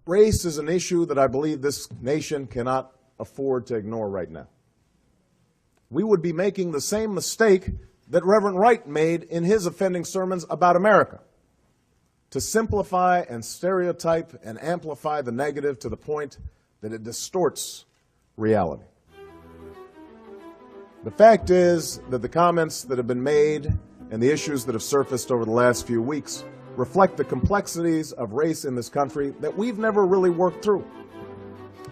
Race is an issue that I believe this nation cannot afford to ignore right now. We would be making the same mistake that Reverend Wright made in his offending sermons about America, to simplify and stereotype and amplify the negative to the point that it distorts reality. The fact is that the comments that have been made and the issues that have surfaced over the last few weeks reflect the complexities of race in this country that we've never really worked through.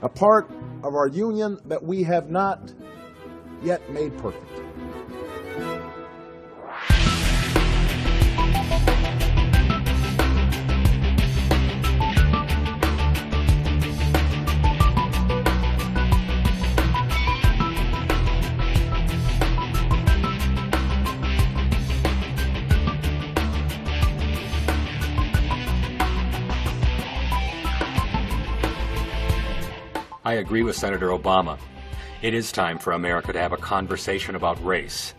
A part of our union that we have not yet made perfect. I agree with Senator Obama. It is time for America to have a conversation about race.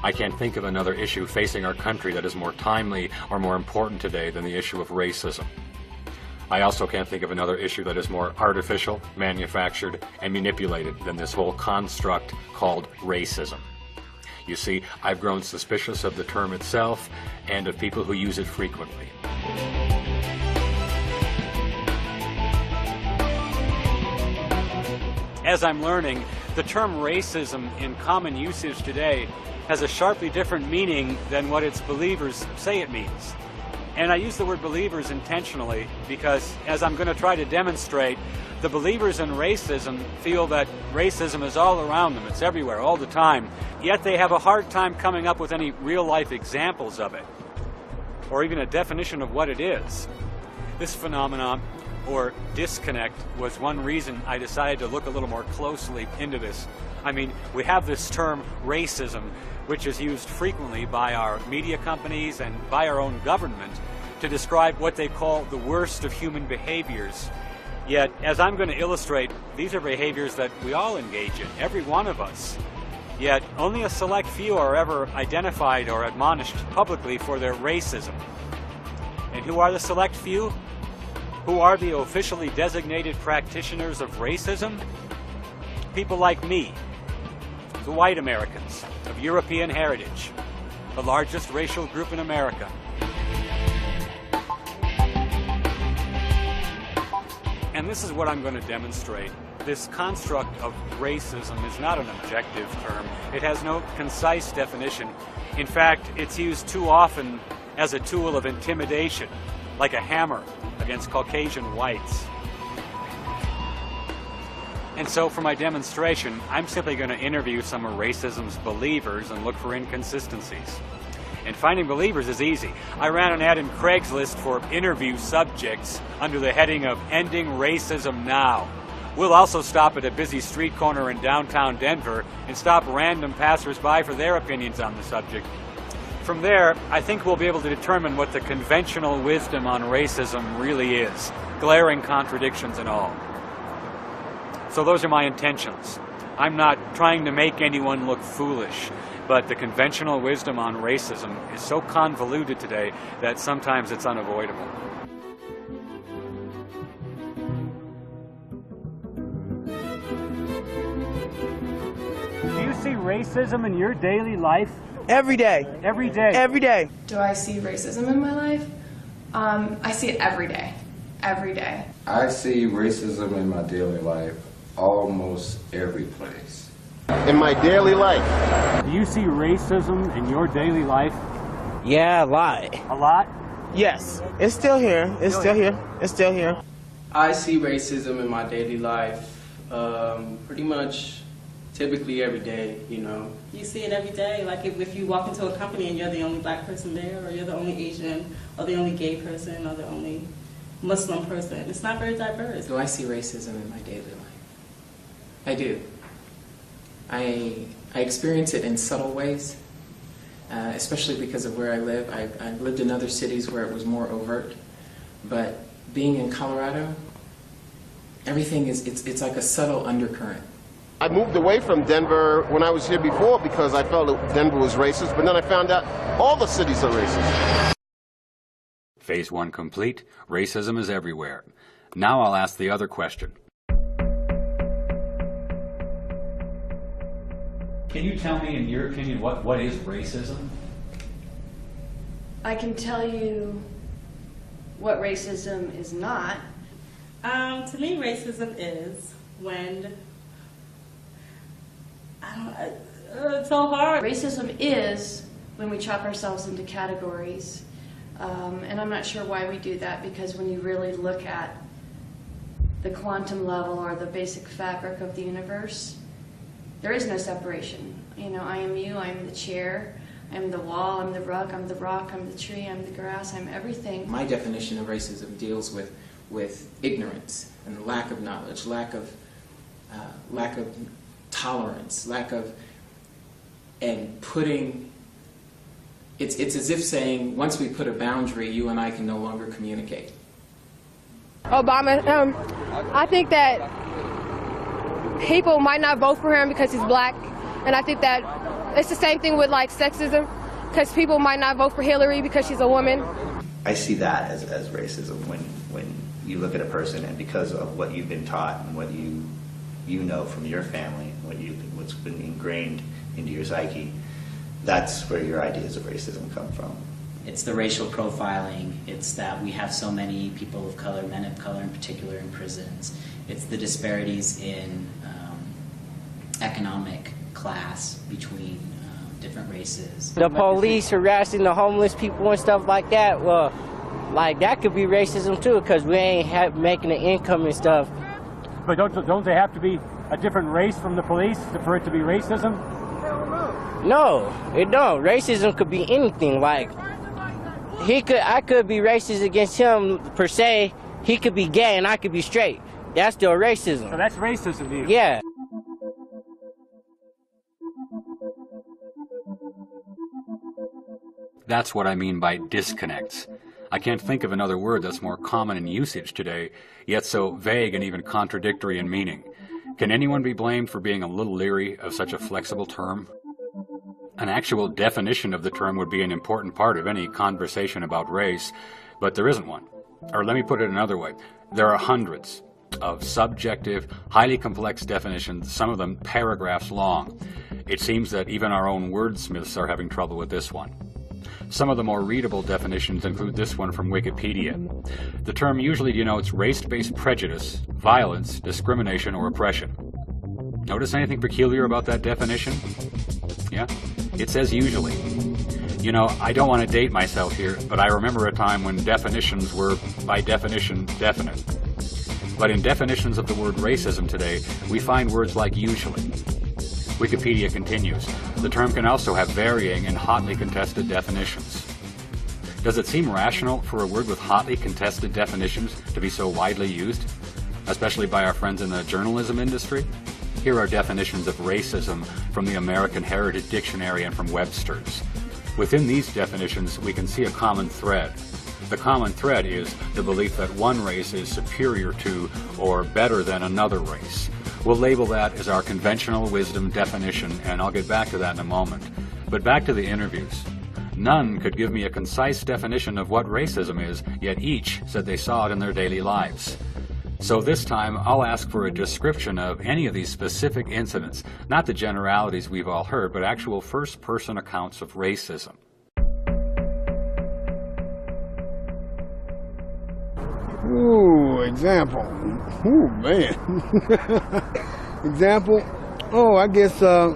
I can't think of another issue facing our country that is more timely or more important today than the issue of racism. I also can't think of another issue that is more artificial, manufactured, and manipulated than this whole construct called racism. You see, I've grown suspicious of the term itself and of people who use it frequently. As I'm learning, the term racism in common usage today has a sharply different meaning than what its believers say it means. And I use the word believers intentionally because, as I'm going to try to demonstrate, the believers in racism feel that racism is all around them, it's everywhere, all the time, yet they have a hard time coming up with any real-life examples of it, or even a definition of what it is. This phenomenon, or disconnect, was one reason I decided to look a little more closely into this. I mean, we have this term racism, which is used frequently by our media companies and by our own government to describe what they call the worst of human behaviors. Yet, as I'm going to illustrate, these are behaviors that we all engage in, every one of us. Yet, only a select few are ever identified or admonished publicly for their racism. And who are the select few? Who are the officially designated practitioners of racism? People like me, the white Americans of European heritage, the largest racial group in America. And this is what I'm going to demonstrate. This construct of racism is not an objective term. It has no concise definition. In fact, it's used too often as a tool of intimidation, like a hammer against Caucasian whites. And so for my demonstration, I'm simply going to interview some of racism's believers and look for inconsistencies. And finding believers is easy. I ran an ad in Craigslist for interview subjects under the heading of Ending Racism Now. We'll also stop at a busy street corner in downtown Denver and stop random passersby for their opinions on the subject. From there, I think we'll be able to determine what the conventional wisdom on racism really is, glaring contradictions and all. So those are my intentions. I'm not trying to make anyone look foolish, but the conventional wisdom on racism is so convoluted today that sometimes it's unavoidable. Do you see racism in your daily life? Every day. Every day? Every day. Do I see racism in my life? I see it every day. Every day. I see racism in my daily life almost every place. In my daily life. Do you see racism in your daily life? Yeah, a lot. A lot? Yes. It's still here. It's still here. It's still here. I see racism in my daily life pretty much typically every day, you know. You see it every day, like if you walk into a company and you're the only black person there, or you're the only Asian, or the only gay person, or the only Muslim person. It's not very diverse. Do I see racism in my daily life? I do. I experience it in subtle ways, especially because of where I live. I've lived in other cities where it was more overt, but being in Colorado, everything it's like a subtle undercurrent. I moved away from Denver when I was here before because I felt that Denver was racist, but then I found out all the cities are racist. Phase 1 complete. Racism is everywhere. Now I'll ask the other question. Can you tell me, in your opinion, what is racism? I can tell you what racism is not. To me, racism is when, it's so hard. Racism is when we chop ourselves into categories. And I'm not sure why we do that, because when you really look at the quantum level or the basic fabric of the universe, there is no separation. You know, I am you, I am the chair, I am the wall, I'm the rug, I'm the rock, I'm the tree, I'm the grass, I'm everything. My definition of racism deals with ignorance and lack of knowledge, lack of tolerance, and putting, it's as if saying, once we put a boundary, you and I can no longer communicate. Obama, I think that people might not vote for him because he's black, and I think that it's the same thing with like sexism, because people might not vote for Hillary because she's a woman. I see that as racism when you look at a person and because of what you've been taught and what you know from your family, what's been ingrained into your psyche, that's where your ideas of racism come from. It's the racial profiling. It's that we have so many people of color, men of color in particular, in prisons. It's the disparities in economic class between different races. The police harassing the homeless people and stuff like that, well, like that could be racism too, because we ain't making an income and stuff. But don't they have to be a different race from the police for it to be racism? No, it don't. Racism could be anything. Like I could be racist against him per se. He could be gay and I could be straight. That's still racism. So that's racism to you? Yeah. That's what I mean by disconnects. I can't think of another word that's more common in usage today, yet so vague and even contradictory in meaning. Can anyone be blamed for being a little leery of such a flexible term? An actual definition of the term would be an important part of any conversation about race, but there isn't one. Or let me put it another way. There are hundreds of subjective, highly complex definitions, some of them paragraphs long. It seems that even our own wordsmiths are having trouble with this one. Some of the more readable definitions include this one from Wikipedia. The term usually denotes race-based prejudice, violence, discrimination, or oppression. Notice anything peculiar about that definition? Yeah? It says usually. You know, I don't want to date myself here, but I remember a time when definitions were, by definition, definite. But in definitions of the word racism today, we find words like usually. Wikipedia continues, the term can also have varying and hotly contested definitions. Does it seem rational for a word with hotly contested definitions to be so widely used, especially by our friends in the journalism industry? Here are definitions of racism from the American Heritage Dictionary and from Webster's. Within these definitions, we can see a common thread. The common thread is the belief that one race is superior to or better than another race. We'll label that as our conventional wisdom definition, and I'll get back to that in a moment. But back to the interviews. None could give me a concise definition of what racism is, yet each said they saw it in their daily lives. So this time, I'll ask for a description of any of these specific incidents, not the generalities we've all heard, but actual first-person accounts of racism. Ooh, example. Ooh, man. Example. Oh, I guess, I'll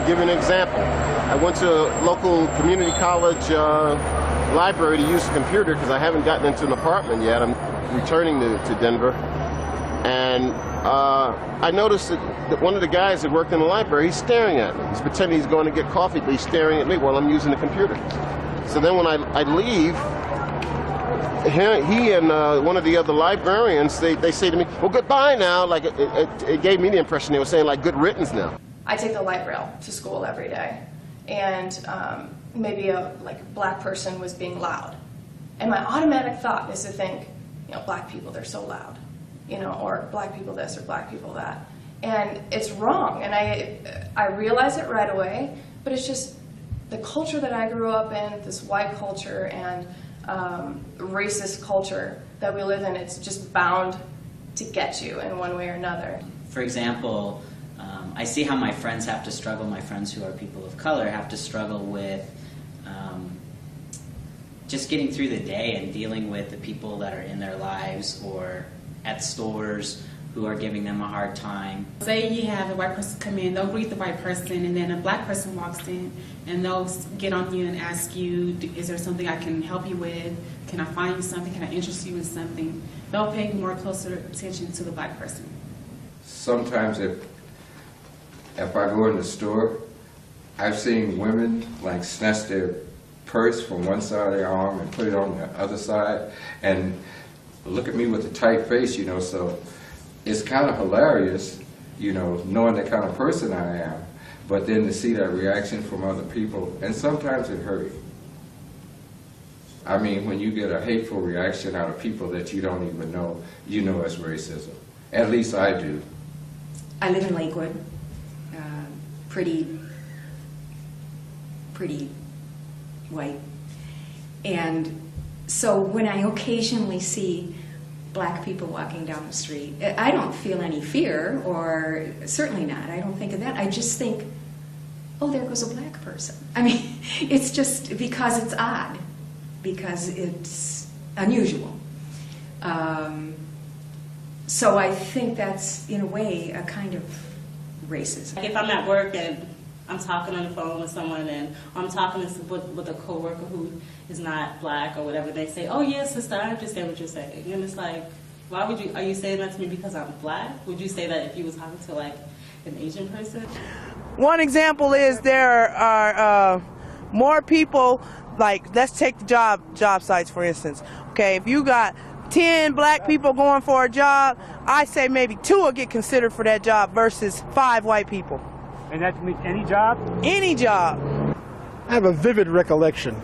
give you an example. I went to a local community college library to use a computer because I haven't gotten into an apartment yet. I'm returning to Denver. And I noticed that one of the guys that worked in the library, he's staring at me. He's pretending he's going to get coffee, but he's staring at me while I'm using the computer. So then when I leave, he and one of the other librarians, they say to me, well, goodbye now. Like, it gave me the impression they were saying, like, good riddance now. I take the light rail to school every day, and maybe a black person was being loud. And my automatic thought is to think, you know, black people, they're so loud, you know, or black people this or black people that. And it's wrong, and I realize it right away, but it's just the culture that I grew up in, this white culture, and racist culture that we live in, it's just bound to get you in one way or another. For example, I see how my friends have to struggle, my friends who are people of color have to struggle with just getting through the day and dealing with the people that are in their lives or at stores who are giving them a hard time. Say you have a white person come in, they'll greet the white person, and then a black person walks in, and they'll get on you and ask you, is there something I can help you with? Can I find you something? Can I interest you in something? They'll pay more closer attention to the black person. Sometimes if I go in the store, I've seen women like snatch their purse from one side of their arm and put it on the other side and look at me with a tight face, you know, so it's kind of hilarious, you know, knowing the kind of person I am, but then to see that reaction from other people, and sometimes it hurts. I mean, when you get a hateful reaction out of people that you don't even know, you know it's racism. At least I do. I live in Lakewood, pretty white, and so when I occasionally see black people walking down the street, I don't feel any fear, or certainly not. I don't think of that. I just think, oh, there goes a black person. I mean, it's just because it's odd, because it's unusual. So I think that's, in a way, a kind of racism. If I'm at work and I'm talking on the phone with someone, and I'm talking with a coworker who is not black or whatever, they say, "Oh yes, sister, I understand what you're saying." And it's like, why would you? Are you saying that to me because I'm black? Would you say that if you was talking to like an Asian person? One example is there are more people. Like, let's take the job sites for instance. Okay, if you got 10 black people going for a job, I say maybe 2 will get considered for that job versus 5 white people. And that means any job? Any job. I have a vivid recollection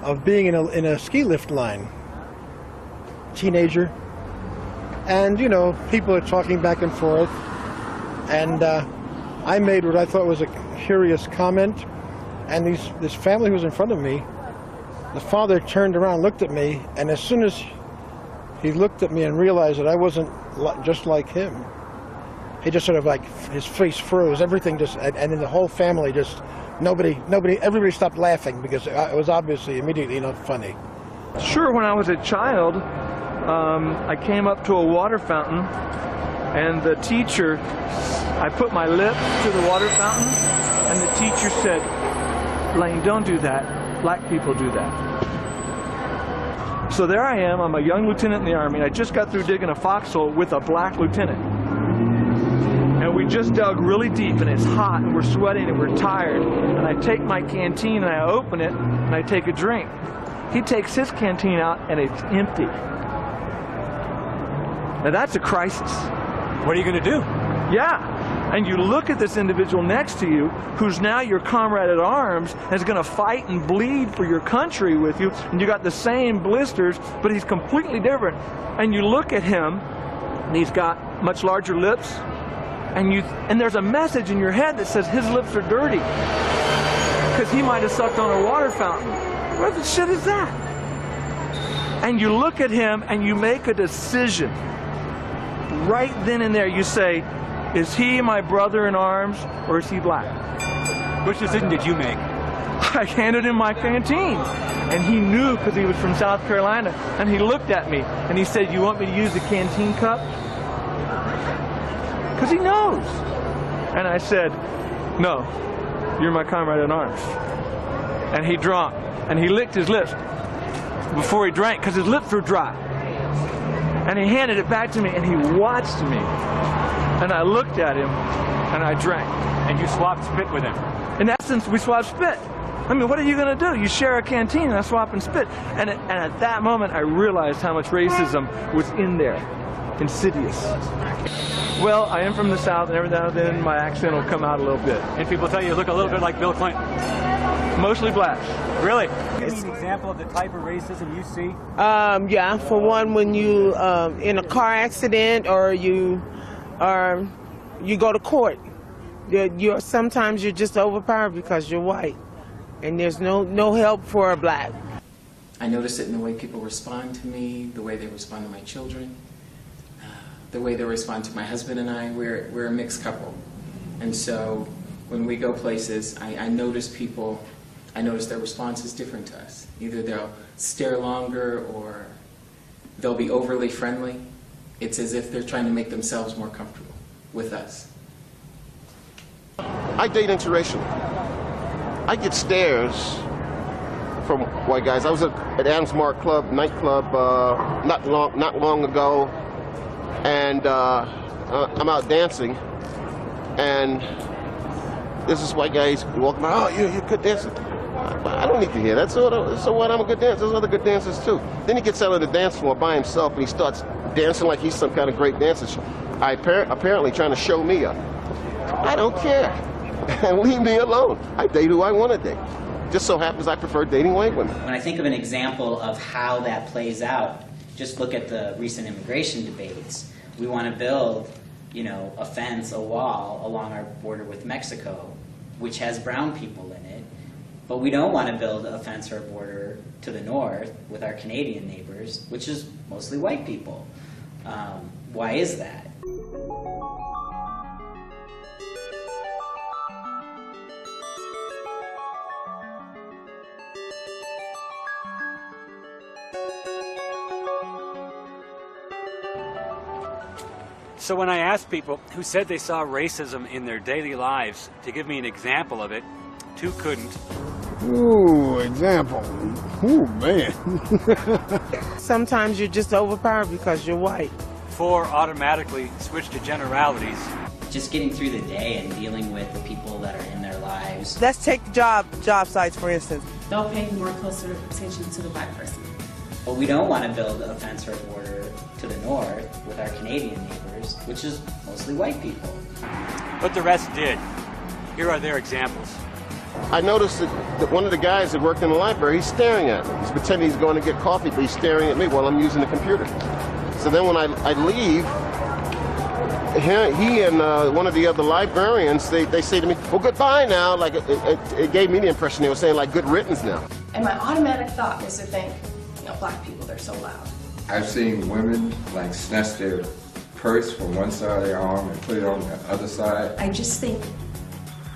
of being in a ski lift line, teenager, and you know, people are talking back and forth, and I made what I thought was a curious comment, and this family was in front of me. The father turned around, looked at me, and as soon as he looked at me and realized that I wasn't just like him, he just sort of like, his face froze, everything just, and then the whole family just, everybody stopped laughing because it was obviously immediately not funny. Sure, when I was a child, I came up to a water fountain, and the teacher, I put my lips to the water fountain, and the teacher said, "Lane, don't do that. Black people do that." So there I am, I'm a young lieutenant in the Army, and I just got through digging a foxhole with a black lieutenant. And we just dug really deep, and it's hot, and we're sweating, and we're tired. And I take my canteen, and I open it, and I take a drink. He takes his canteen out, and it's empty. Now that's a crisis. What are you going to do? Yeah. And you look at this individual next to you, who's now your comrade at arms, and is going to fight and bleed for your country with you, and you got the same blisters, but he's completely different. And you look at him, and he's got much larger lips, and there's a message in your head that says his lips are dirty because he might have sucked on a water fountain. What the shit is that? And you look at him and you make a decision. Right then and there you say, is he my brother in arms or is he black? Which decision did you make? I handed him my canteen, and he knew because he was from South Carolina, and he looked at me and he said, "You want me to use the canteen cup?" Because he knows. And I said, "No, you're my comrade in arms." And he drank, and he licked his lips before he drank because his lips were dry. And he handed it back to me, and he watched me. And I looked at him, and I drank. And you swapped spit with him? In essence, we swapped spit. I mean, what are you going to do? You share a canteen, and I swap and spit. And at that moment, I realized how much racism was in there. Insidious. Well, I am from the South, and every now and then my accent will come out a little bit. And people tell you look a little bit like Bill Clinton? Mostly black. Really? Give me an example of the type of racism you see? Yeah, for one, when you in a car accident or you go to court, sometimes you're just overpowered because you're white, and there's no help for a black. I notice it in the way people respond to me, the way they respond to my children, the way they respond to my husband and I. We're a mixed couple. And so when we go places, I notice people, I notice their response is different to us. Either they'll stare longer or they'll be overly friendly. It's as if they're trying to make themselves more comfortable with us. I date interracial. I get stares from white guys. I was at Adams Mark Club, nightclub, not long ago, and I'm out dancing, and there's this white guy, he's walking by, oh, you're a good dancer. I don't need to hear that. So what? I'm a good dancer. There's other good dancers too. Then he gets out on the dance floor by himself and he starts dancing like he's some kind of great dancer. Apparently trying to show me up. I don't care. And leave me alone. I date who I want to date. Just so happens I prefer dating white women. When I think of an example of how that plays out, just look at the recent immigration debates. We want to build, a fence, a wall along our border with Mexico, which has brown people in it. But we don't want to build a fence or a border to the north with our Canadian neighbors, which is mostly white people. Why is that? So when I asked people who said they saw racism in their daily lives to give me an example of it, 2 couldn't. Ooh, example. Ooh, man. Sometimes you're just overpowered because you're white. 4 automatically switch to generalities. Just getting through the day and dealing with the people that are in their lives. Let's take the job sites, for instance. They'll pay more closer attention to the black person. But we don't want to build a fence or a border to the north with our Canadian neighbors, which is mostly white people. But the rest did. Here are their examples. I noticed that one of the guys that worked in the library, he's staring at me. He's pretending he's going to get coffee, but he's staring at me while I'm using the computer. So then when I leave, he and one of the other librarians, they say to me, well, goodbye now. Like, it gave me the impression they were saying, like, good riddance now. And my automatic thought was to think, black people, they're so loud. I've seen women, like, snatch their purse from one side of their arm and put it on the other side. I just think,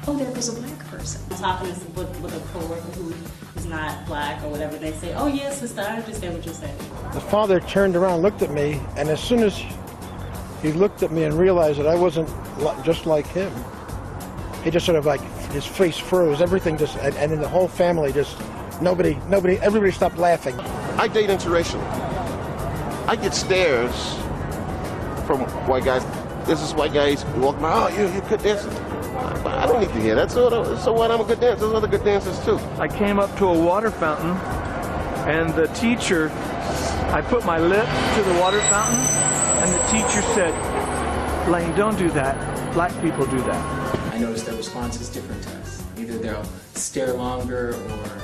oh, there goes a black person. I'm talking with a coworker who is not black or whatever. They say, oh, yes, sister, I understand what you're saying. The father turned around, looked at me, and as soon as he looked at me and realized that I wasn't just like him, he just sort of like, his face froze, everything just, and then the whole family just, everybody stopped laughing. I date interracial. I get stares from white guys. There's this white guy, he's walking by, oh, you're a good dancer. I don't need to hear that. So what? I'm a good dancer. There's other good dancers too. I came up to a water fountain, and the teacher, I put my lip to the water fountain, and the teacher said, Lane, don't do that. Black people do that. I notice their response is different to us. Either they'll stare longer or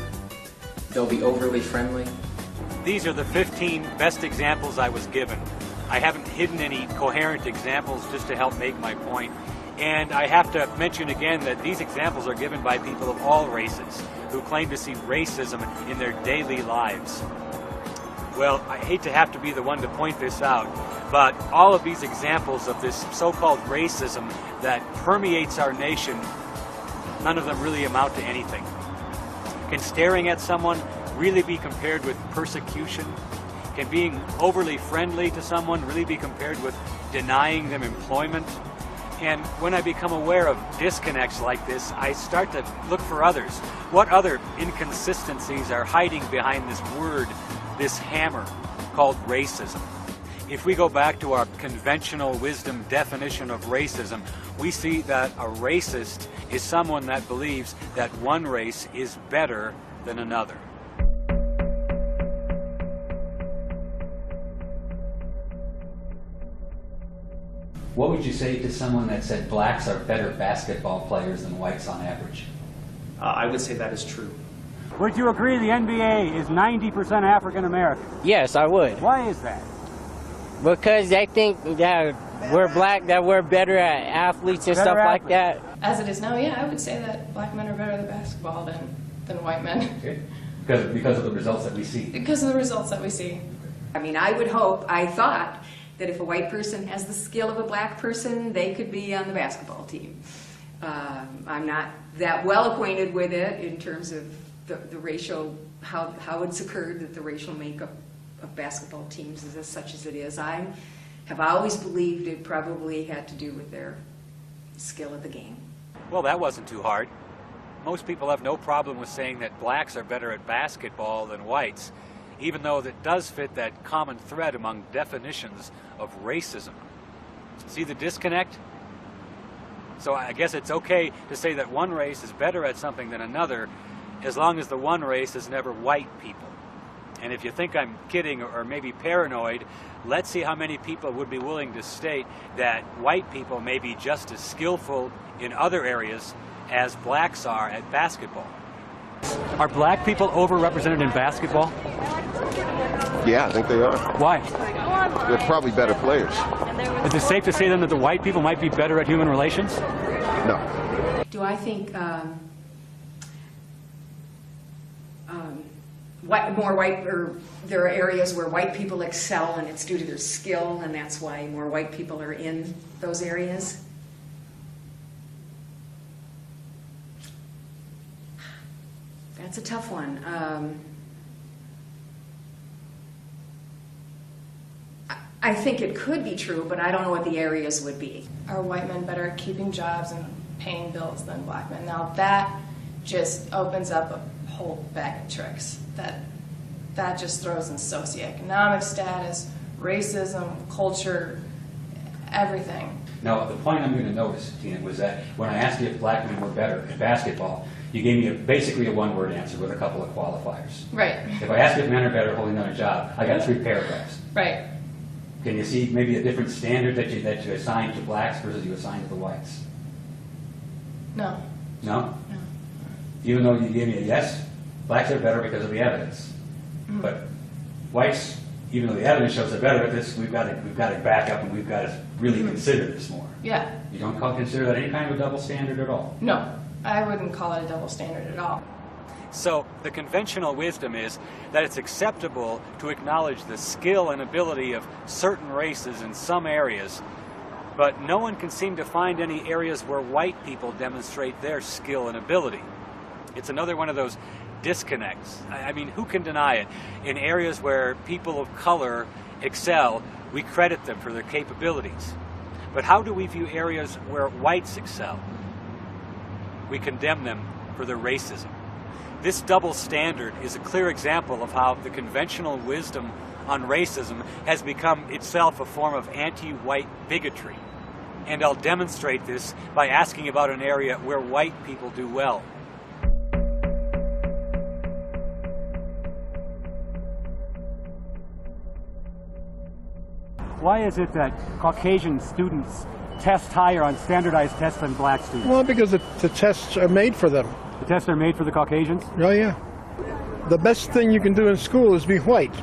they'll be overly friendly. These are the 15 best examples I was given. I haven't hidden any coherent examples just to help make my point. And I have to mention again that these examples are given by people of all races who claim to see racism in their daily lives. Well, I hate to have to be the one to point this out, but all of these examples of this so-called racism that permeates our nation, none of them really amount to anything. Can staring at someone really be compared with persecution? Can being overly friendly to someone really be compared with denying them employment? And when I become aware of disconnects like this, I start to look for others. What other inconsistencies are hiding behind this word, this hammer, called racism? If we go back to our conventional wisdom definition of racism, we see that a racist is someone that believes that one race is better than another. What would you say to someone that said blacks are better basketball players than whites on average? I would say that is true. Would you agree the NBA is 90% African American? Yes, I would. Why is that? Because they think that we're black, that we're better at athletes and stuff like that. As it is now, yeah, I would say that black men are better at basketball than white men. Because Because of the results that we see. Because of the results that we see. I mean, I thought that if a white person has the skill of a black person, they could be on the basketball team. I'm not that well acquainted with it in terms of the racial, how it's occurred that the racial makeup of basketball teams is as such as it is. I have always believed it probably had to do with their skill of the game. Well, that wasn't too hard. Most people have no problem with saying that blacks are better at basketball than whites, even though that does fit that common thread among definitions of racism. See the disconnect? So I guess it's okay to say that one race is better at something than another, as long as the one race is never white people. And if you think I'm kidding or maybe paranoid, let's see how many people would be willing to state that white people may be just as skillful in other areas as blacks are at basketball. Are black people overrepresented in basketball? Yeah, I think they are. Why? They're probably better players. Is it safe to say then that the white people might be better at human relations? No. Do I think there are areas where white people excel and it's due to their skill and that's why more white people are in those areas? That's a tough one. I think it could be true, but I don't know what the areas would be. Are white men better at keeping jobs and paying bills than black men? Now that just opens up a whole bag of tricks. That just throws in socioeconomic status, racism, culture, everything. Now, the point I'm going to notice, Tina, was that when I asked you if black men were better at basketball, you gave me basically a one-word answer with a couple of qualifiers. Right. If I asked you if men are better holding down a job, I got 3 paragraphs. Right. Can you see maybe a different standard that you assign to blacks versus you assign to the whites? No. No? No. Even though you gave me a yes, blacks are better because of the evidence. Mm-hmm. But whites, even though the evidence shows they're better at this, we've got to back up and we've got to really consider this more. Yeah. You don't consider that any kind of a double standard at all? No, I wouldn't call it a double standard at all. So the conventional wisdom is that it's acceptable to acknowledge the skill and ability of certain races in some areas, but no one can seem to find any areas where white people demonstrate their skill and ability. It's another one of those disconnects. I mean, who can deny it? In areas where people of color excel, we credit them for their capabilities. But how do we view areas where whites excel? We condemn them for their racism. This double standard is a clear example of how the conventional wisdom on racism has become itself a form of anti-white bigotry. And I'll demonstrate this by asking about an area where white people do well. Why is it that Caucasian students test higher on standardized tests than black students? Well, because the tests are made for them. The tests are made for the Caucasians? Oh, yeah. The best thing you can do in school is be white,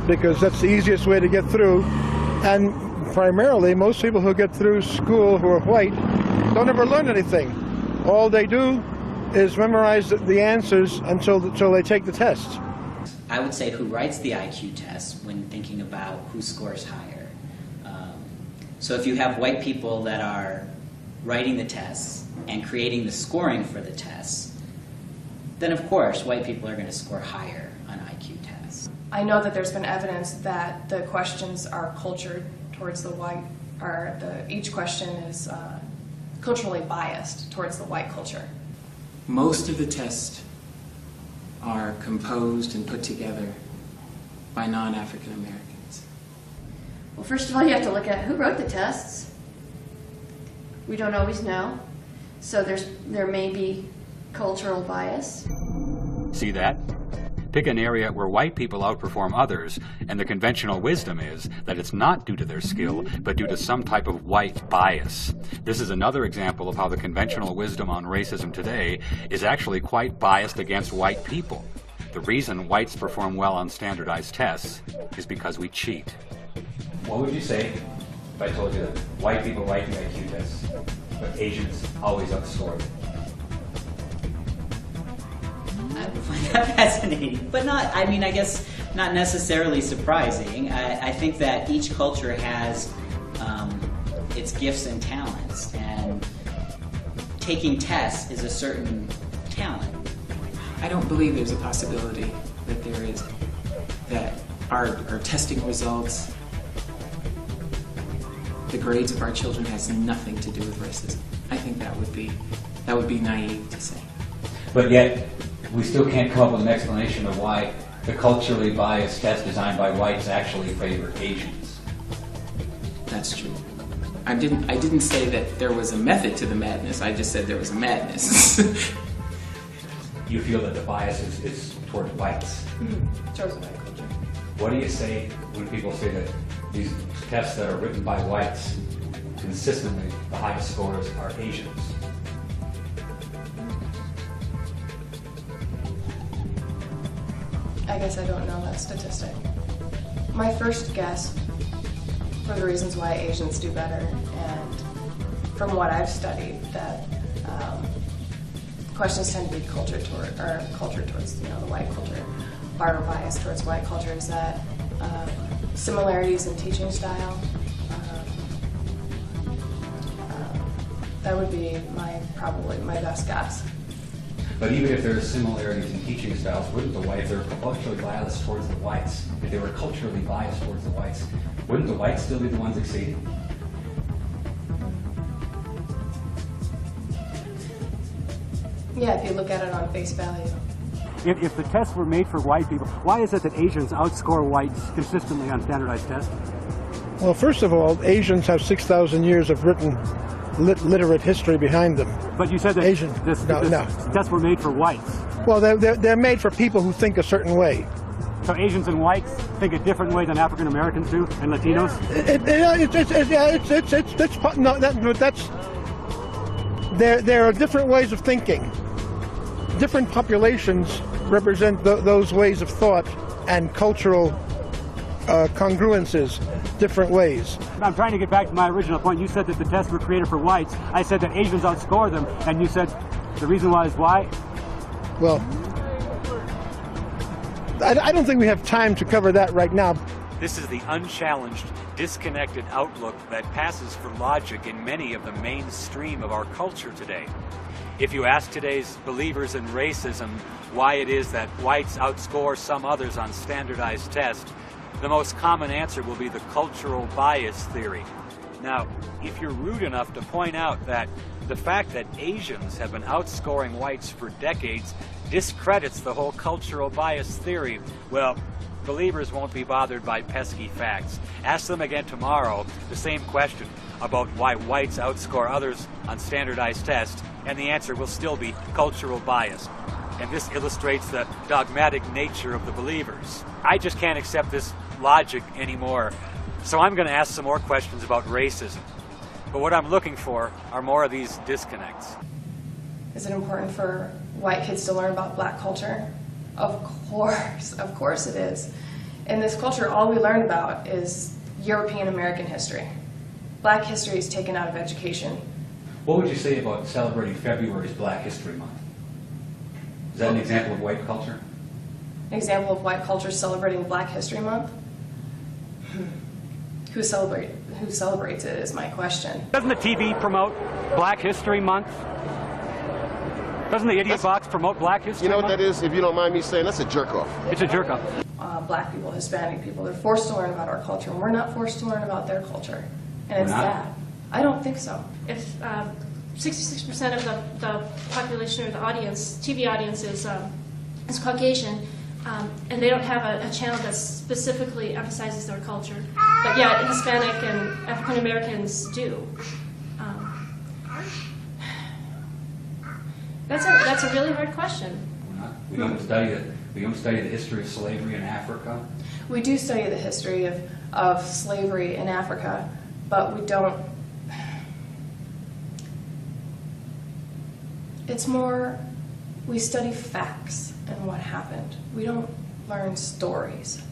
because that's the easiest way to get through. And primarily, most people who get through school who are white don't ever learn anything. All they do is memorize the answers until they take the test. I would say who writes the IQ test when thinking about who scores higher. So if you have white people that are writing the tests and creating the scoring for the tests, then of course white people are going to score higher on IQ tests. I know that there's been evidence that the questions are cultured towards the white, or each question is culturally biased towards the white culture. Most of the tests are composed and put together by non-African Americans. Well, first of all, you have to look at who wrote the tests. We don't always know. So there may be cultural bias. See that? Pick an area where white people outperform others, and the conventional wisdom is that it's not due to their skill, but due to some type of white bias. This is another example of how the conventional wisdom on racism today is actually quite biased against white people. The reason whites perform well on standardized tests is because we cheat. What would you say if I told you that white people write the IQ tests, but Asians always outscore them? I would find that fascinating, but not, I mean, I guess not necessarily surprising. I think that each culture has its gifts and talents, and taking tests is a certain talent. I don't believe there's a possibility that there is, that our testing results, the grades of our children has nothing to do with racism. I think that would be naive to say. But yet, we still can't come up with an explanation of why the culturally biased test designed by whites actually favor Asians. That's true. I didn't say that there was a method to the madness. I just said there was a madness. You feel that the bias is toward whites. Towards white culture. What do you say when people say that these tests that are written by whites, consistently the highest scores are Asians? I guess I don't know that statistic. My first guess, for the reasons why Asians do better, and from what I've studied, that questions tend to be culture towards the white culture, or bias towards white culture, is that similarities in teaching style. That would be probably my best guess. But even if there are similarities in teaching styles, wouldn't the whites, if they were culturally biased towards the whites, if they were culturally biased towards the whites, wouldn't the whites still be the ones exceeding? Yeah, if you look at it on face value. If the tests were made for white people, why is it that Asians outscore whites consistently on standardized tests? Well, first of all, Asians have 6,000 years of written literate history behind them. But you said that no. tests were made for whites. Well, they're made for people who think a certain way. So Asians and whites think a different way than African Americans do, and Latinos? There are different ways of thinking. Different populations represent those ways of thought and cultural congruences different ways. I'm trying to get back to my original point. You said that the tests were created for whites. I said that Asians outscore them, and you said the reason why is why? Well, I don't think we have time to cover that right now. This is the unchallenged, disconnected outlook that passes for logic in many of the mainstream of our culture today. If you ask today's believers in racism why it is that whites outscore some others on standardized tests, the most common answer will be the cultural bias theory. Now, if you're rude enough to point out that the fact that Asians have been outscoring whites for decades discredits the whole cultural bias theory, well, believers won't be bothered by pesky facts. Ask them again tomorrow the same question about why whites outscore others on standardized tests, and the answer will still be cultural bias. And this illustrates the dogmatic nature of the believers. I just can't accept this logic anymore. So I'm going to ask some more questions about racism. But what I'm looking for are more of these disconnects. Is it important for white kids to learn about black culture? Of course it is. In this culture, all we learn about is European American history. Black history is taken out of education. What would you say about celebrating February's Black History Month? Is that an example of white culture? An example of white culture celebrating Black History Month? Who celebrates it is my question. Doesn't the TV promote Black History Month? Doesn't the Idiot Box promote Black History Month? You know what that is, if you don't mind me saying? That's a jerk-off. It's a jerk-off. Black people, Hispanic people, they're forced to learn about our culture, and we're not forced to learn about their culture. And it's sad. I don't think so. If 66% of the population or the audience, TV audience is Caucasian, and they don't have a channel that specifically emphasizes their culture. But yeah, Hispanic and African Americans do. That's a really hard question. We don't study the history of slavery in Africa. We do study the history of slavery in Africa, but we don't. It's more, we study facts and what happened. We don't learn stories.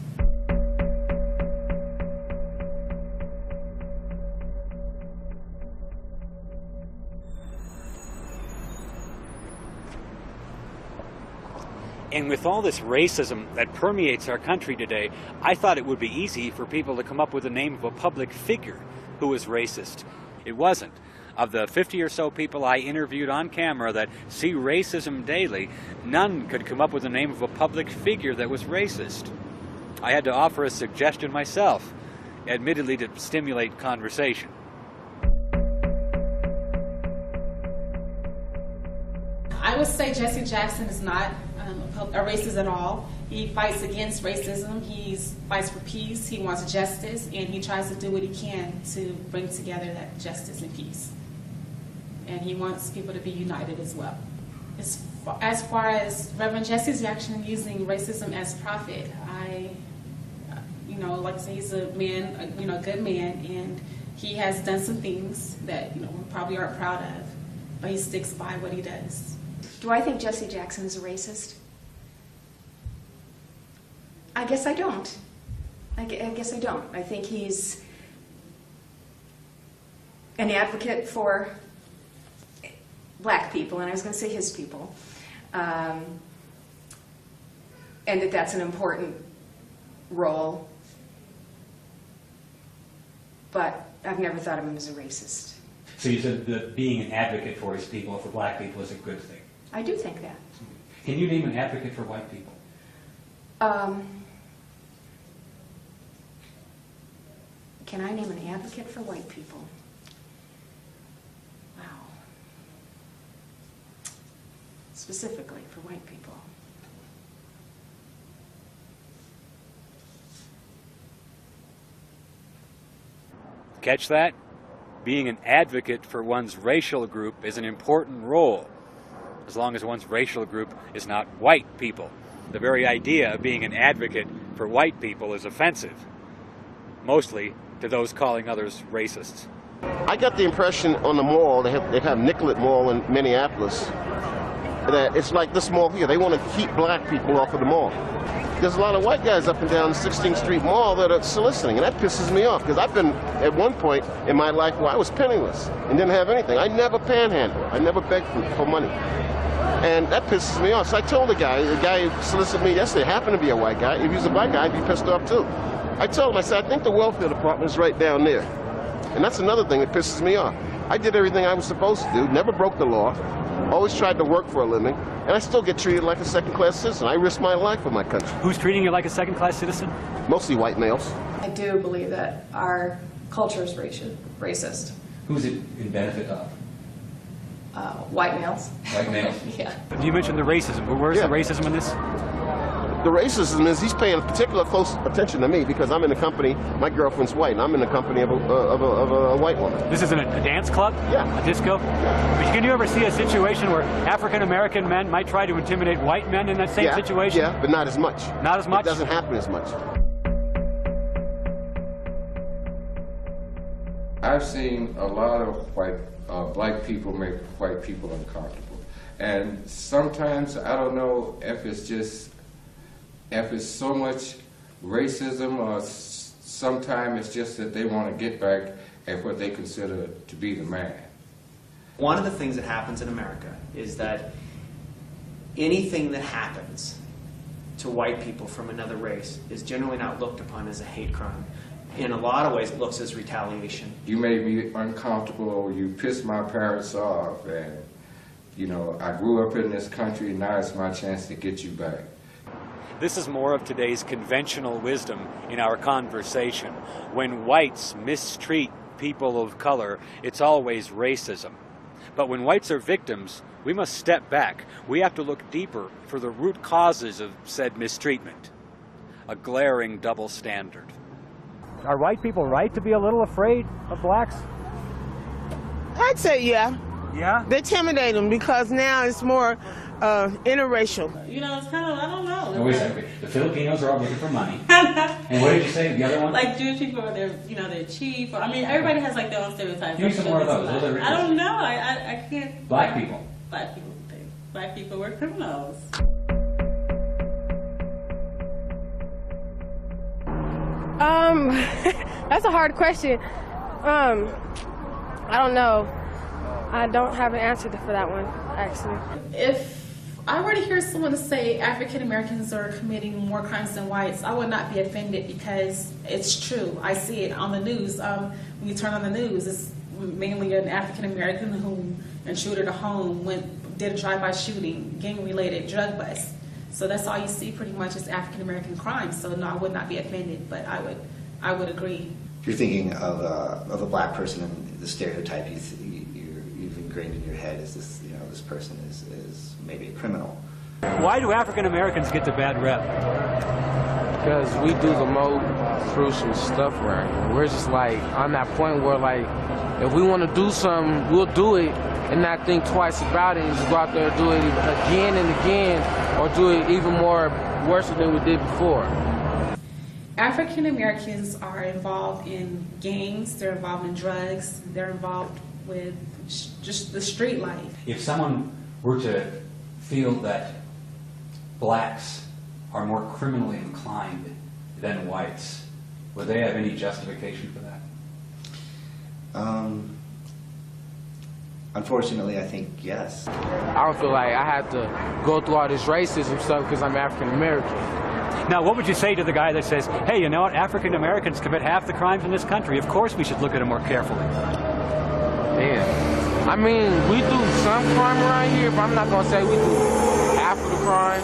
And with all this racism that permeates our country today, I thought it would be easy for people to come up with the name of a public figure who was racist. It wasn't. Of the 50 or so people I interviewed on camera that see racism daily, none could come up with the name of a public figure that was racist. I had to offer a suggestion myself, admittedly to stimulate conversation. I would say Jesse Jackson is not a racist at all. He fights against racism. He fights for peace. He wants justice, and he tries to do what he can to bring together that justice and peace. And he wants people to be united as well. As far as Reverend Jesse Jackson using racism as profit, like I say, he's a man, a good man, and he has done some things that we probably aren't proud of, but he sticks by what he does. Do I think Jesse Jackson is a racist? I guess I don't. I guess I don't. I think he's an advocate for black people, and I was going to say his people, and that's an important role, but I've never thought of him as a racist. So you said that being an advocate for his people, for black people, is a good thing. I do think that. Can you name an advocate for white people? Can I name an advocate for white people? Wow. Specifically for white people. Catch that? Being an advocate for one's racial group is an important role, as long as one's racial group is not white people. The very idea of being an advocate for white people is offensive, mostly to those calling others racists. I got the impression on the mall, they have Nicollet Mall in Minneapolis, that it's like this mall here. They want to keep black people off of the mall. There's a lot of white guys up and down the 16th Street Mall that are soliciting, and that pisses me off, because I've been at one point in my life where I was penniless and didn't have anything. I never panhandled. I never begged for money. And that pisses me off. So I told the guy who solicited me yesterday, happened to be a white guy. If he was a black guy, I'd be pissed off too. I told him, I said, I think the welfare department is right down there. And that's another thing that pisses me off. I did everything I was supposed to do, never broke the law, always tried to work for a living, and I still get treated like a second-class citizen. I risk my life for my country. Who's treating you like a second-class citizen? Mostly white males. I do believe that our culture is racist. Who's it in benefit of? White males. White males? Yeah. You mentioned the racism, but where's the racism in this? The racism is he's paying particular close attention to me because I'm in the company, my girlfriend's white, and I'm in the company of a white woman. This is in a dance club? Yeah. A disco? Yeah. But can you ever see a situation where African-American men might try to intimidate white men in that same situation? Yeah, but not as much. Not as much? It doesn't happen as much. I've seen a lot of black people make white people uncomfortable. And sometimes, I don't know if it's so much racism or sometimes it's just that they want to get back at what they consider to be the man. One of the things that happens in America is that anything that happens to white people from another race is generally not looked upon as a hate crime. In a lot of ways, it looks as retaliation. You made me uncomfortable, or you pissed my parents off, and I grew up in this country, and now it's my chance to get you back. This is more of today's conventional wisdom in our conversation. When whites mistreat people of color, it's always racism. But when whites are victims, we must step back. We have to look deeper for the root causes of said mistreatment. A glaring double standard. Are white people right to be a little afraid of blacks? I'd say yeah. Yeah? They intimidate them because now it's more interracial. It's kind of, I don't know. Oh, wait a second. The Filipinos are all looking for money. And what did you say, the other one? Like Jewish people, they're cheap. Everybody has like their own stereotypes. Give me some more of those. I don't know. I can't. Black people. Black people were criminals. That's a hard question. I don't know. I don't have an answer for that one, actually. If I were to hear someone say African Americans are committing more crimes than whites, I would not be offended because it's true. I see it on the news. When you turn on the news, it's mainly an African American who intruded a home, did a drive-by shooting, gang-related drug bust. So that's all you see pretty much is African American crimes. So no, I would not be offended, but I would agree. If you're thinking of a black person and the stereotype you've ingrained in your head is this, this person is maybe a criminal. Why do African Americans get the bad rep? Because we do the most crucial stuff around here. We're just like on that point where like, if we want to do something, we'll do it and not think twice about it and just go out there and do it again and again, or do it even more worse than we did before. African Americans are involved in gangs, they're involved in drugs, they're involved with just the street life. If someone were to feel that blacks are more criminally inclined than whites, would they have any justification for that? Unfortunately, I think yes. I don't feel like I had to go through all this racism stuff because I'm African American. Now, what would you say to the guy that says, hey, you know what, African Americans commit half the crimes in this country. Of course we should look at them more carefully. Yeah. I mean, we do some crime around here, but I'm not going to say we do half of the crime.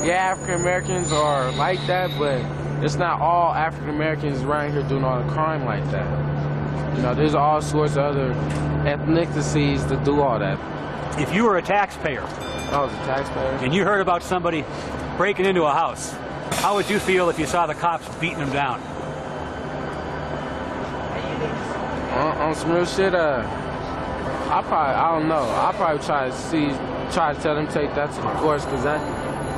Yeah, African Americans are like that, but it's not all African Americans around here doing all the crime like that. You know, there's all sorts of other ethnicities that do all that. If you were a taxpayer, I was a taxpayer, and you heard about somebody breaking into a house, how would you feel if you saw the cops beating them down? On some real shit, I don't know. I'll probably try to tell them to take that to the courts, because I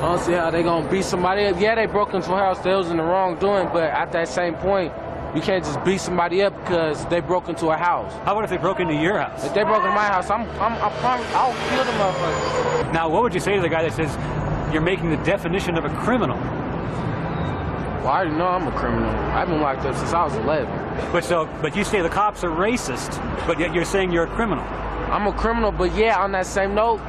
don't see how they gonna beat somebody up. Yeah, they broke into a house, they was in the wrongdoing, but at that same point, you can't just beat somebody up because they broke into a house. How about if they broke into your house? If they broke into my house, I'll kill them motherfuckers. Now, what would you say to the guy that says you're making the definition of a criminal? Well, I already know I'm a criminal. I've been locked up since I was 11. But you say the cops are racist, but yet you're saying you're a criminal. I'm a criminal, but yeah, on that same note,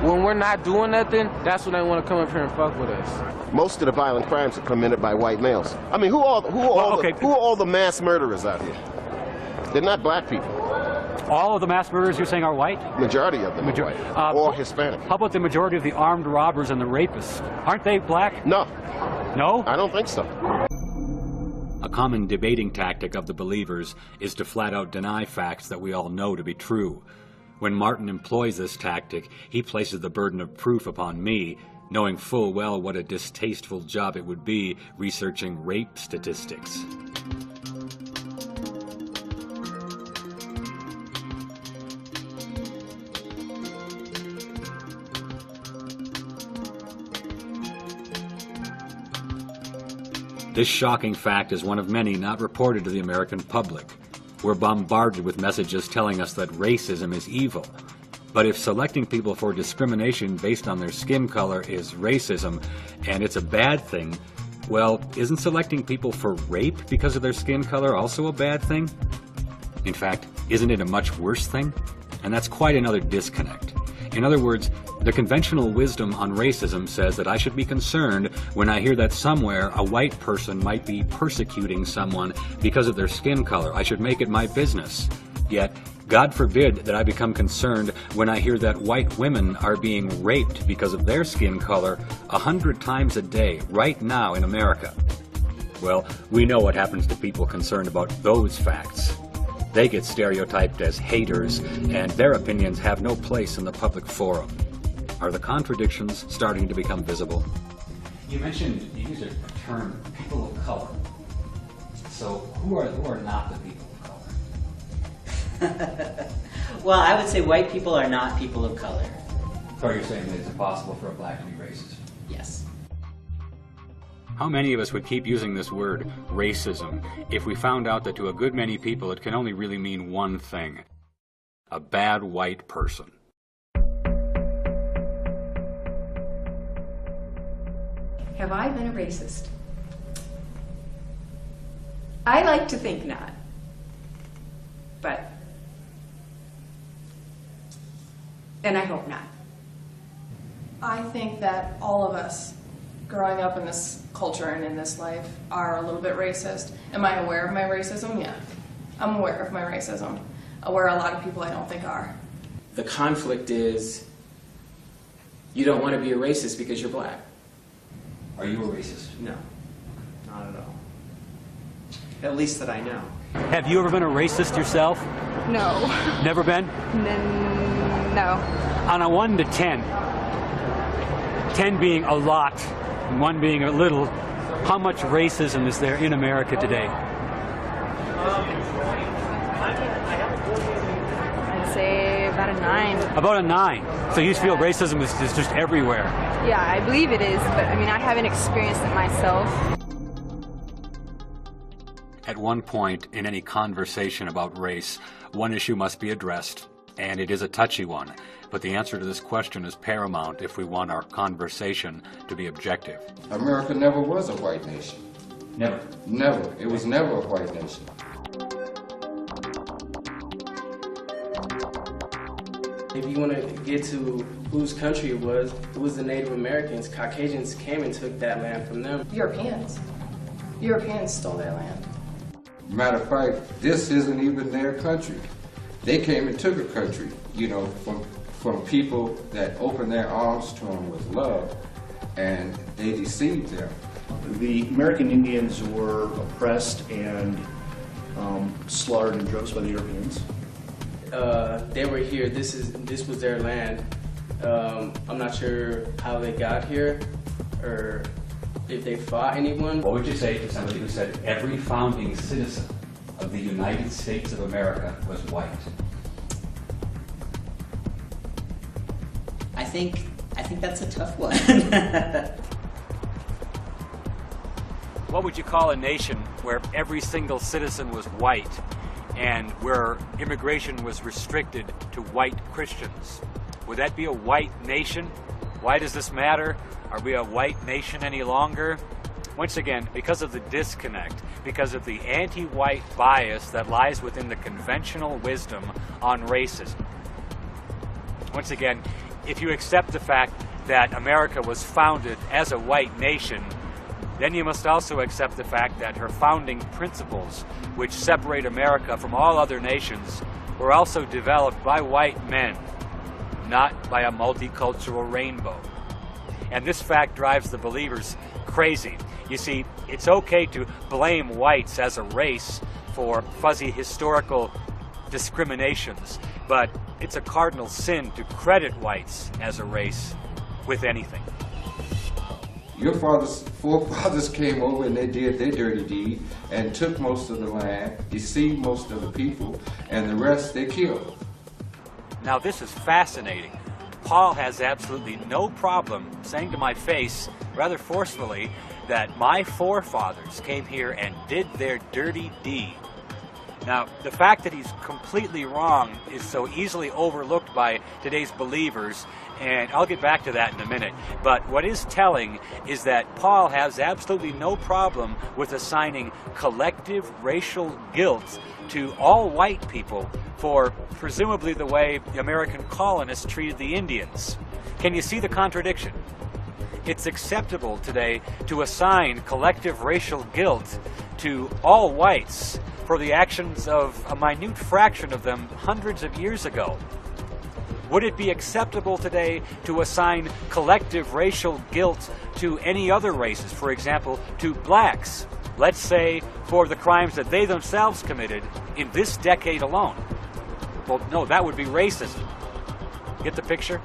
when we're not doing nothing, that's when they want to come up here and fuck with us. Most of the violent crimes are committed by white males. I mean, who are all the mass murderers out here? They're not black people. All of the mass murderers you're saying are white? Majority of them are white, or Hispanic. How about the majority of the armed robbers and the rapists? Aren't they black? No. No? I don't think so. A common debating tactic of the believers is to flat out deny facts that we all know to be true. When Martin employs this tactic, he places the burden of proof upon me, knowing full well what a distasteful job it would be researching rape statistics. This shocking fact is one of many not reported to the American public. We're bombarded with messages telling us that racism is evil. But if selecting people for discrimination based on their skin color is racism, and it's a bad thing, well, isn't selecting people for rape because of their skin color also a bad thing? In fact, isn't it a much worse thing? And that's quite another disconnect. In other words, the conventional wisdom on racism says that I should be concerned when I hear that somewhere a white person might be persecuting someone because of their skin color. I should make it my business. Yet, God forbid that I become concerned when I hear that white women are being raped because of their skin color 100 times a day, right now in America. Well, we know what happens to people concerned about those facts. They get stereotyped as haters, and their opinions have no place in the public forum. Are the contradictions starting to become visible? You mentioned, you used a term, people of color. So who are not the people of color? Well, I would say white people are not people of color. So you're saying that it's impossible for a black to be racist? Yes. How many of us would keep using this word, racism, if we found out that to a good many people it can only really mean one thing: a bad white person? Have I been a racist? I like to think not. And I hope not. I think that all of us growing up in this culture and in this life are a little bit racist. Am I aware of my racism? Yeah. I'm aware of my racism. Aware a lot of people I don't think are. The conflict is you don't want to be a racist because you're black. Are you a racist? No, not at all. At least that I know. Have you ever been a racist yourself? No. Never been? No. On a 1 to 10, 10 being a lot, and 1 being a little, how much racism is there in America today? I'd say about a 9. About a 9. So you feel racism is just everywhere? Yeah, I believe it is, but I mean, I haven't experienced it myself. At one point in any conversation about race, one issue must be addressed, and it is a touchy one. But the answer to this question is paramount if we want our conversation to be objective. America never was a white nation. Never. Never. It was never a white nation. If you want to get to whose country it was the Native Americans. Caucasians came and took that land from them. Europeans. Europeans stole their land. Matter of fact, this isn't even their country. They came and took a country, you know, from people that opened their arms to them with love, and they deceived them. The American Indians were oppressed and slaughtered in droves by the Europeans. They were here. This was their land. I'm not sure how they got here or if they fought anyone. What would you say to somebody who said every founding citizen of the United States of America was white? I think that's a tough one. What would you call a nation where every single citizen was white and where immigration was restricted to white Christians? Would that be a white nation? Why does this matter? Are we a white nation any longer? Once again, because of the disconnect, because of the anti-white bias that lies within the conventional wisdom on racism. Once again, if you accept the fact that America was founded as a white nation, then you must also accept the fact that her founding principles, which separate America from all other nations, were also developed by white men, not by a multicultural rainbow. And this fact drives the believers crazy. You see, it's okay to blame whites as a race for fuzzy historical discriminations, but it's a cardinal sin to credit whites as a race with anything. Your forefathers came over and they did their dirty deed and took most of the land, deceived most of the people, and the rest they killed. Now this is fascinating. Paul has absolutely no problem saying to my face, rather forcefully, that my forefathers came here and did their dirty deed. Now, the fact that he's completely wrong is so easily overlooked by today's believers, and I'll get back to that in a minute. But what is telling is that Paul has absolutely no problem with assigning collective racial guilt to all white people for presumably the way the American colonists treated the Indians. Can you see the contradiction? It's acceptable today to assign collective racial guilt to all whites for the actions of a minute fraction of them hundreds of years ago. Would it be acceptable today to assign collective racial guilt to any other races, for example, to blacks, let's say for the crimes that they themselves committed in this decade alone? Well, no, that would be racism. Get the picture?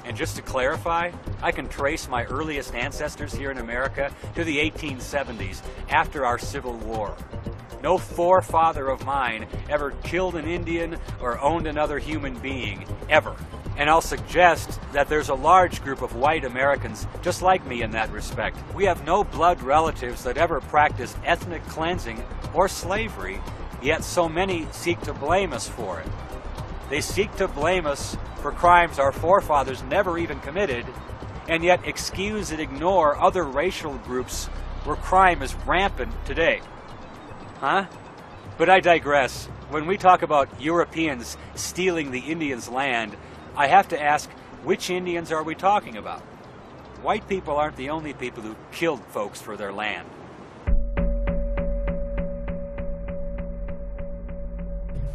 And just to clarify, I can trace my earliest ancestors here in America to the 1870s, after our Civil War. No forefather of mine ever killed an Indian or owned another human being, ever. And I'll suggest that there's a large group of white Americans just like me in that respect. We have no blood relatives that ever practiced ethnic cleansing or slavery, yet so many seek to blame us for it. They seek to blame us for crimes our forefathers never even committed, and yet excuse and ignore other racial groups where crime is rampant today. Huh? But I digress. When we talk about Europeans stealing the Indians' land, I have to ask, Which Indians are we talking about? White people aren't the only people who killed folks for their land.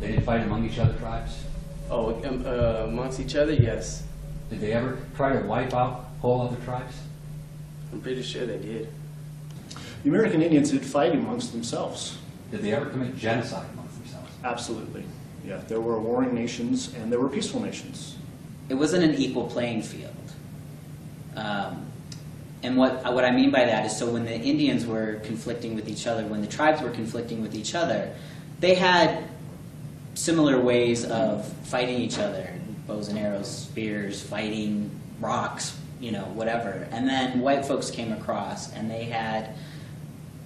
They didn't fight among each other, tribes? Oh, amongst each other, yes. Did they ever try to wipe out whole other tribes? I'm pretty sure they did. The American Indians did fight amongst themselves. Did they ever commit genocide amongst themselves? Absolutely. Yeah, there were warring nations and there were peaceful nations. It wasn't an equal playing field. And what I mean by that is, so when the Indians were conflicting with each other, when the tribes were conflicting with each other, they had similar ways of fighting each other. Bows and arrows, spears, fighting, rocks, you know, whatever. And then white folks came across and they had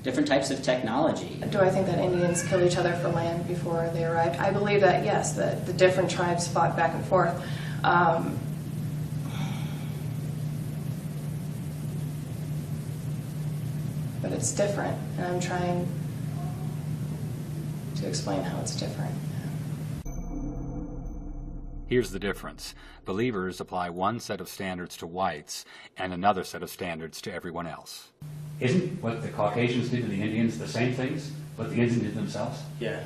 different types of technology. Do I think that Indians killed each other for land before they arrived? I believe that, yes, that the different tribes fought back and forth. But it's different, and I'm trying to explain how it's different. Here's the difference. Believers apply one set of standards to whites and another set of standards to everyone else. Isn't what the Caucasians did to the Indians the same things what the Indians did themselves? Yeah.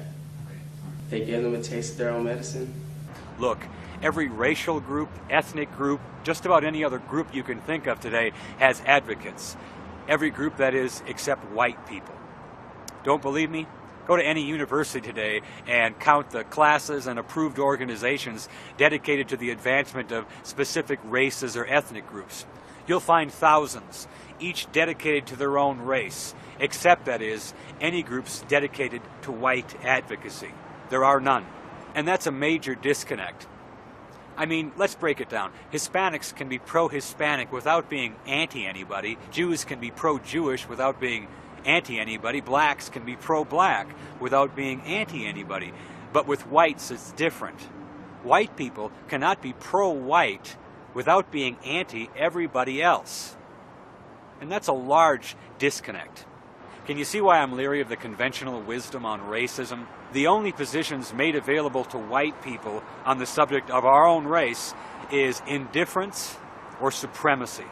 They gave them a taste of their own medicine. Look, every racial group, ethnic group, just about any other group you can think of today has advocates. Every group, that is, except white people. Don't believe me? Go to any university today and count the classes and approved organizations dedicated to the advancement of specific races or ethnic groups. You'll find thousands, each dedicated to their own race, except, that is, any groups dedicated to white advocacy. There are none. And that's a major disconnect. I mean, let's break it down. Hispanics can be pro-Hispanic without being anti-anybody. Jews can be pro-Jewish without being anti-anybody. Blacks can be pro-black without being anti-anybody. But with whites, it's different. White people cannot be pro-white without being anti-everybody else. And that's a large disconnect. Can you see why I'm leery of the conventional wisdom on racism? The only positions made available to white people on the subject of our own race is indifference or supremacy.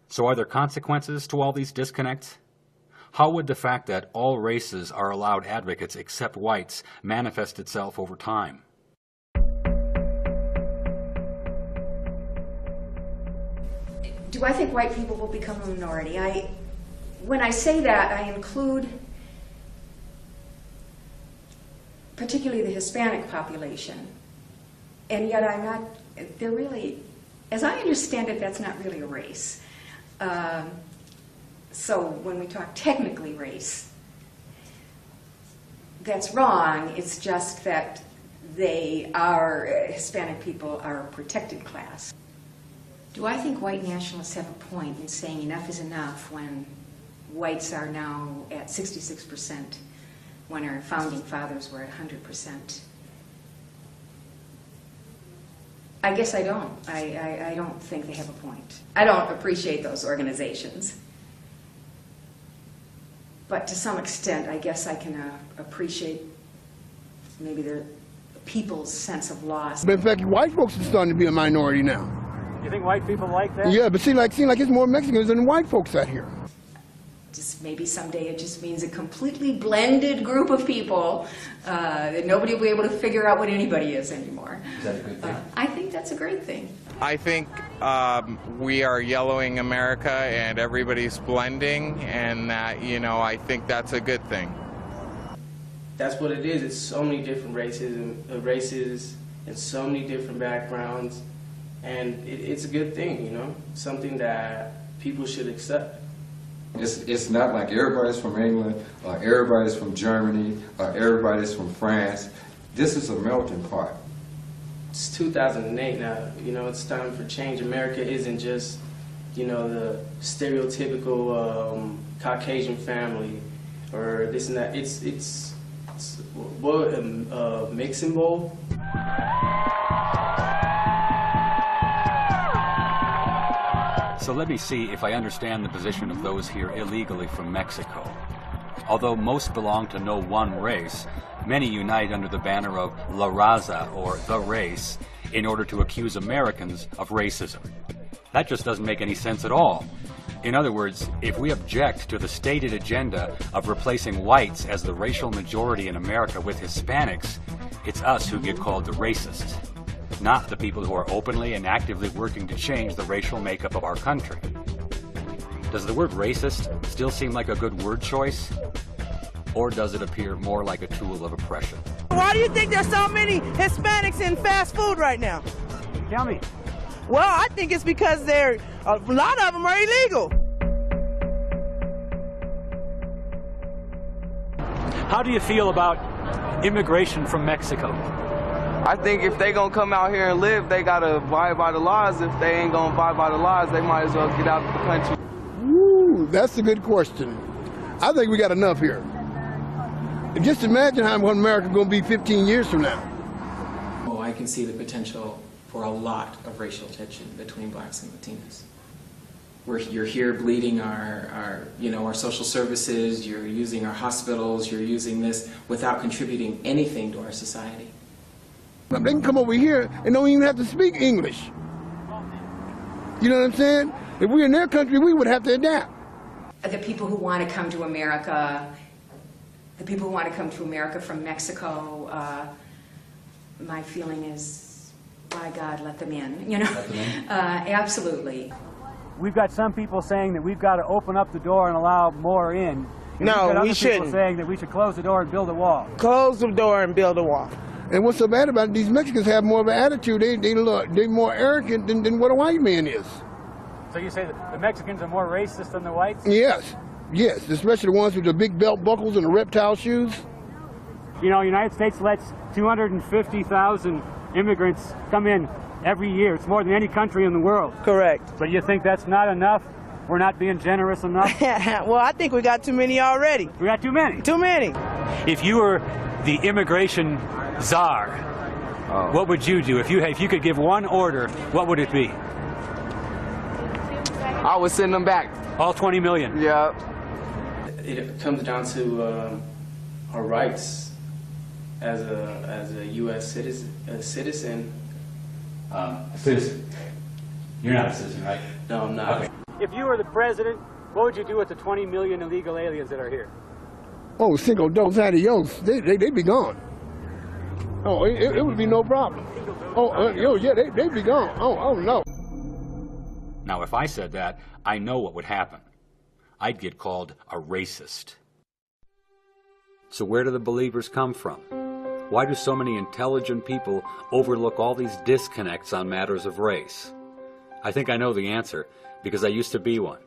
So are there consequences to all these disconnects? How would the fact that all races are allowed advocates except whites manifest itself over time? Do I think white people will become a minority? When I say that, I include particularly the Hispanic population. And yet I'm not, they're really, as I understand it, that's not really a race. So when we talk technically race, that's wrong. It's just that Hispanic people are a protected class. Do I think white nationalists have a point in saying enough is enough when whites are now at 66%, when our founding fathers were at 100%? I guess I don't. I don't think they have a point. I don't appreciate those organizations. But to some extent, I guess I can appreciate maybe the people's sense of loss. But in fact, white folks are starting to be a minority now. You think white people like that? Yeah, but seem like it's more Mexicans than white folks out here. Just maybe someday it just means a completely blended group of people that nobody will be able to figure out what anybody is anymore. Is that a good thing? I think that's a great thing. I think we are yellowing America and everybody's blending, and that, I think that's a good thing. That's what it is. It's so many different races and so many different backgrounds, and it's a good thing, something that people should accept. It's not like everybody's from England, or everybody's from Germany, or everybody's from France. This is a melting pot. It's 2008 now. It's time for change. America isn't just, the stereotypical Caucasian family or this and that. It's mixing bowl. So let me see if I understand the position of those here illegally from Mexico. Although most belong to no one race, many unite under the banner of La Raza, or the race, in order to accuse Americans of racism. That just doesn't make any sense at all. In other words, if we object to the stated agenda of replacing whites as the racial majority in America with Hispanics, it's us who get called the racists, not the people who are openly and actively working to change the racial makeup of our country. Does the word racist still seem like a good word choice? Or does it appear more like a tool of oppression? Why do you think there's so many Hispanics in fast food right now? Tell me. Well, I think it's because a lot of them are illegal. How do you feel about immigration from Mexico? I think if they gonna come out here and live, they gotta abide by the laws. If they ain't gonna abide by the laws, they might as well get out of the country. Ooh, that's a good question. I think we got enough here. And just imagine how America's gonna be 15 years from now. Oh, I can see the potential for a lot of racial tension between blacks and Latinos. You're here bleeding our social services, you're using our hospitals, you're using this without contributing anything to our society. They can come over here and don't even have to speak English. You know what I'm saying? If we're in their country, we would have to adapt. The people who want to come to America, from Mexico, my feeling is, by God, let them in, you know? Let them in? Absolutely. We've got some people saying that we've got to open up the door and allow more in. No, we shouldn't. shouldn't. Saying that we should close the door and build a wall. Close the door and build a wall. And what's so bad about it, these Mexicans have more of an attitude. They're more arrogant than what a white man is. So you say that the Mexicans are more racist than the whites? Yes, yes, especially the ones with the big belt buckles and the reptile shoes. You know, the United States lets 250,000 immigrants come in every year. It's more than any country in the world. Correct. So you think that's not enough? We're not being generous enough? Well, I think we got too many already. We got too many? Too many. If you were the immigration czar, what would you do? If you could give one order, what would it be? I would send them back. All 20 million? Yeah. It comes down to our rights as a U.S. citizen. A citizen. You're not a citizen, right? No, I'm not. Okay. If you were the president, what would you do with the 20 million illegal aliens that are here? Oh, Cinco dos Adios, they'd be gone. Oh, it would be no problem. Yeah, they'd be gone. Oh, no. Now, if I said that, I know what would happen. I'd get called a racist. So where do the believers come from? Why do so many intelligent people overlook all these disconnects on matters of race? I think I know the answer, because I used to be one.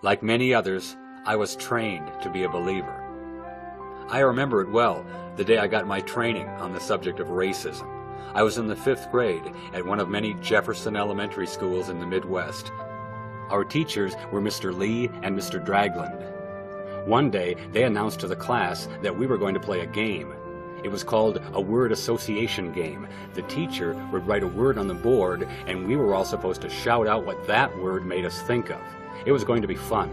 Like many others, I was trained to be a believer. I remember it well, the day I got my training on the subject of racism. I was in the 5th grade at one of many Jefferson elementary schools in the Midwest. Our teachers were Mr. Lee and Mr. Dragland. One day, they announced to the class that we were going to play a game. It was called a word association game. The teacher would write a word on the board, and we were all supposed to shout out what that word made us think of. It was going to be fun.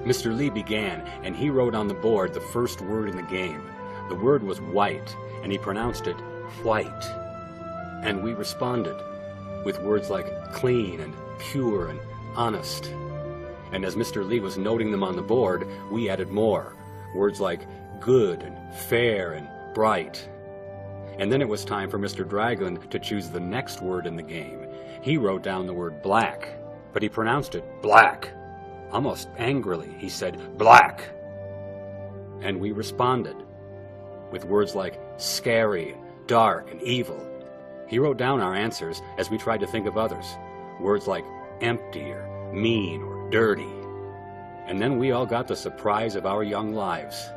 Mr. Lee began, and he wrote on the board the first word in the game. The word was white, and he pronounced it white. And we responded with words like clean and pure and honest. And as Mr. Lee was noting them on the board, we added more. Words like good and fair and bright. And then it was time for Mr. Dragland to choose the next word in the game. He wrote down the word black, but he pronounced it black. Almost angrily, he said, black. And we responded with words like scary and dark and evil. He wrote down our answers as we tried to think of others. Words like empty or mean or dirty. And then we all got the surprise of our young lives.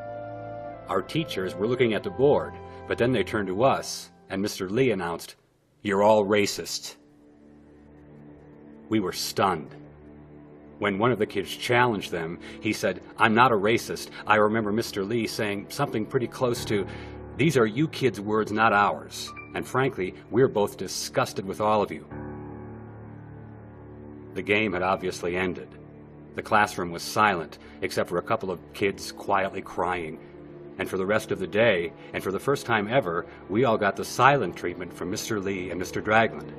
Our teachers were looking at the board, but then they turned to us, and Mr. Lee announced, "You're all racist." We were stunned. When one of the kids challenged them, he said, "I'm not a racist. I remember Mr. Lee saying something pretty close to, 'These are you kids' words, not ours. And frankly, we're both disgusted with all of you.'" The game had obviously ended. The classroom was silent, except for a couple of kids quietly crying. And for the rest of the day, and for the first time ever, we all got the silent treatment from Mr. Lee and Mr. Dragland.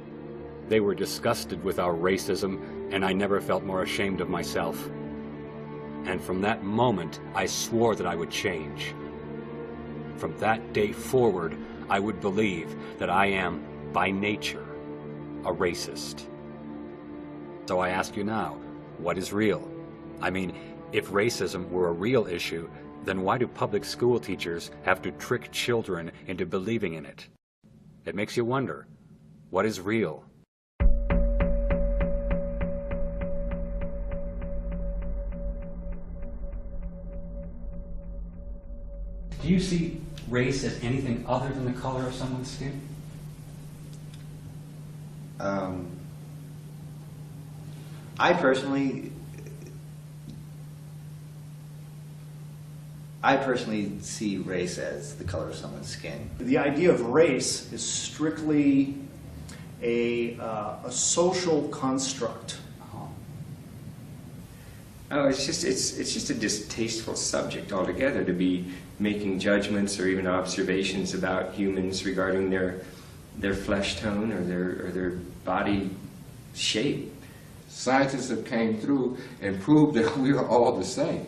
They were disgusted with our racism, and I never felt more ashamed of myself. And from that moment, I swore that I would change. From that day forward, I would believe that I am, by nature, a racist. So I ask you now, what is real? I mean, if racism were a real issue, then why do public school teachers have to trick children into believing in it? It makes you wonder, what is real? Do you see race as anything other than the color of someone's skin? I personally see race as the color of someone's skin. The idea of race is strictly a social construct. Oh, it's just a distasteful subject altogether to be making judgments or even observations about humans regarding their flesh tone or their body shape. Scientists have came through and proved that we are all the same.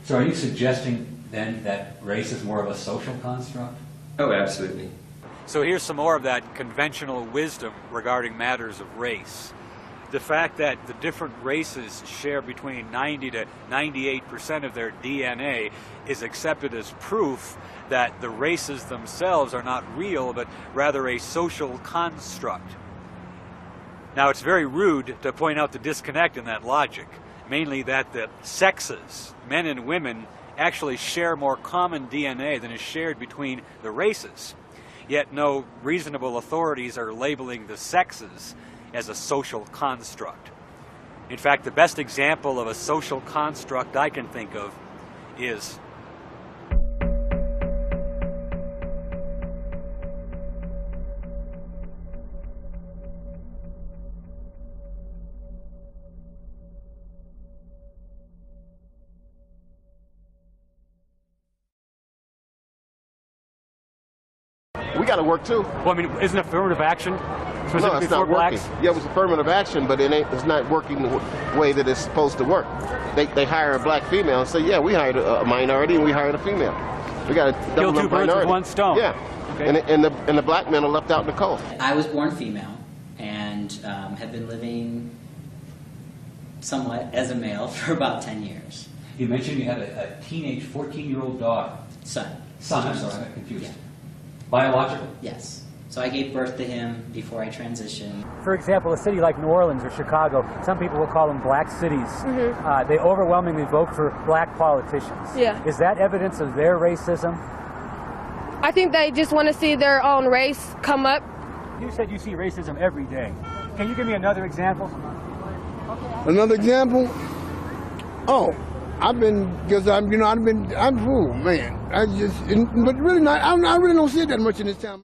So are you suggesting then that race is more of a social construct? Oh, absolutely. So here's some more of that conventional wisdom regarding matters of race. The fact that the different races share between 90 to 98% of their DNA is accepted as proof that the races themselves are not real, but rather a social construct. Now, it's very rude to point out the disconnect in that logic, mainly that the sexes, men and women, actually share more common DNA than is shared between the races. Yet no reasonable authorities are labeling the sexes as a social construct. In fact, the best example of a social construct I can think of is We got to work too. Well, I mean, isn't affirmative action No, specifically it's not for blacks? working. Yeah, it was affirmative action, but it's not working the way that it's supposed to work. They hire a black female and say, yeah, we hired a minority and we hired a female. We got to Kill double two up birds minority. with one stone. Yeah, Okay. and the black men are left out in the cold. I was born female and have been living somewhat as a male for about 10 years. You mentioned you had a teenage 14-year-old daughter. Son, I'm sorry, I got confused. Yeah. Biological? Yes. So I gave birth to him before I transitioned. For example, a city like New Orleans or Chicago, some people will call them black cities. They overwhelmingly vote for black politicians. Yeah. Is that evidence of their racism? I think they just want to see their own race come up. You said you see racism every day. Can you give me another example? Another example? Oh, I'm fooled, man. But really not, I really don't see it that much in this town.